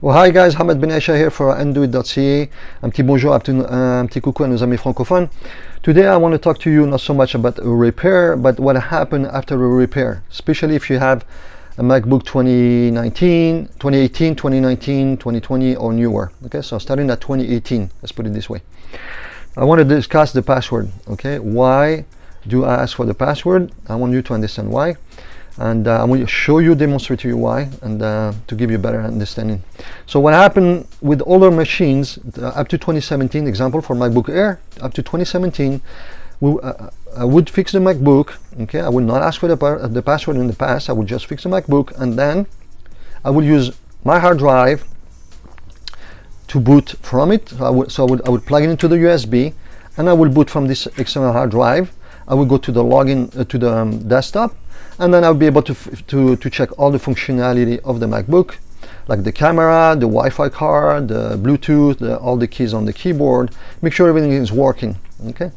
Well, hi guys, Hamad Benaicha here for undoit.ca. Un petit bonjour, un petit coucou à nos amis francophones. Today I want to talk to you not so much about a repair, but what happened after a repair, especially if you have a MacBook 2018, 2019, 2020 or newer. Okay, so starting at 2018, let's put it this way. I want to discuss the password. Okay, why do I ask for the password? I want you to understand why. And I will show you, demonstrate to you why, and to give you a better understanding. So what happened with older machines up to 2017, example for MacBook Air, up to 2017, I would fix the MacBook. Okay, I would not ask for the password in the past. I would just fix the MacBook, and then I would use my hard drive to boot from it. So I would plug it into the USB, and I will boot from this external hard drive. I will go to the login to the desktop, and then I'll be able to check all the functionality of the MacBook, like the camera, the Wi-Fi card, the Bluetooth, all the keys on the keyboard, make sure everything is working. Okay.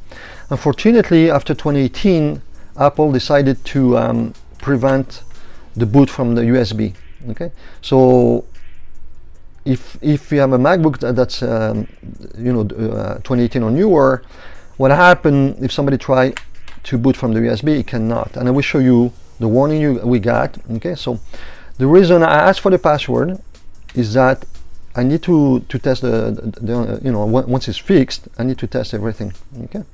Unfortunately, after 2018, Apple decided to prevent the boot from the USB. Okay. So if you have a MacBook that's 2018 or newer, what happened if somebody try to boot from the USB? It cannot, and I will show you the warning we got. Okay, so the reason I asked for the password is that I need to test once it's fixed, I need to test everything. Okay,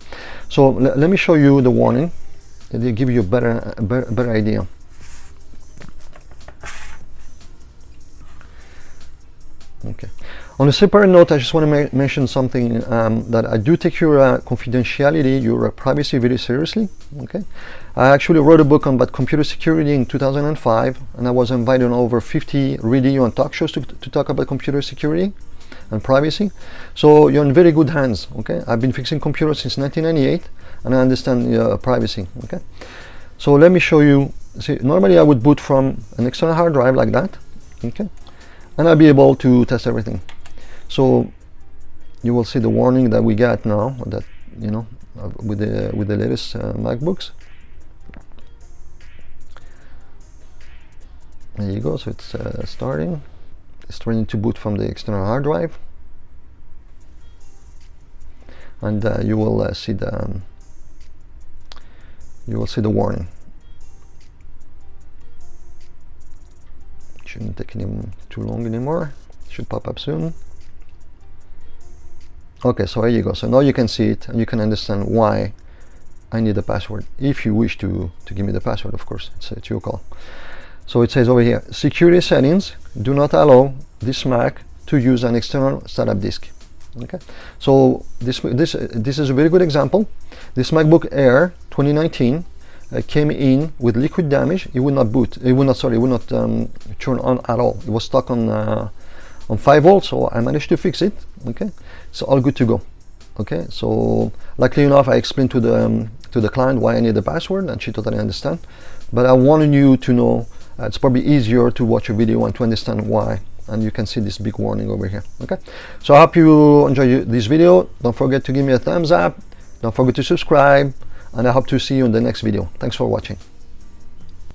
so let me show you the warning. It'll give you a better idea. Okay. On a separate note, I just want to mention something, that I do take your confidentiality, your privacy very seriously. Okay, I actually wrote a book about computer security in 2005, and I was invited on over 50 radio and talk shows to talk about computer security and privacy. So you're in very good hands. Okay, I've been fixing computers since 1998, and I understand privacy. Okay, so let me show you. See, normally I would boot from an external hard drive like that. Okay, and I'll be able to test everything. So you will see the warning that we got now, that with the latest MacBooks. There you go. So it's starting. It's trying to boot from the external hard drive, and you will see the warning. Shouldn't take too long anymore. Should pop up soon. Okay, so here you go. So now you can see it, and you can understand why I need a password. If you wish to give me the password, of course, it's your call. So it says over here, security settings do not allow this Mac to use an external startup disk. Okay, so this is a very good example. This MacBook Air 2019 came in with liquid damage. It would not boot. It would not turn on at all. It was stuck on 5 volts, so I managed to fix it. Okay, so all good to go. Okay, so luckily enough, I explained to the client why I need the password, and she totally understand. But I wanted you to know it's probably easier to watch a video and to understand why, and you can see this big warning over here. Okay, so I hope you enjoy this video. Don't forget to give me a thumbs up. Don't forget to subscribe, and I hope to see you in the next video. Thanks for watching.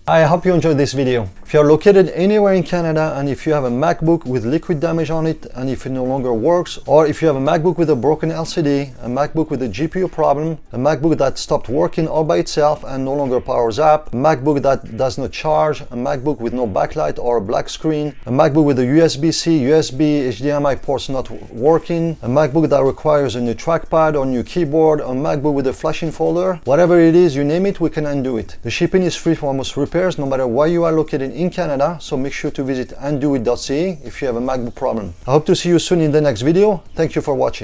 I hope you enjoyed this video. If you're located anywhere in Canada, and if you have a MacBook with liquid damage on it, and if it no longer works, or if you have a MacBook with a broken LCD, a MacBook with a GPU problem, a MacBook that stopped working all by itself and no longer powers up, a MacBook that does not charge, a MacBook with no backlight or a black screen, a MacBook with a USB-C, USB, HDMI ports not working, a MacBook that requires a new trackpad or new keyboard, a MacBook with a flashing folder, whatever it is, you name it, we can undo it. The shipping is free for almost repairs, no matter where you are located in Canada, so make sure to visit undoit.ca if you have a MacBook problem. I hope to see you soon in the next video. Thank you for watching.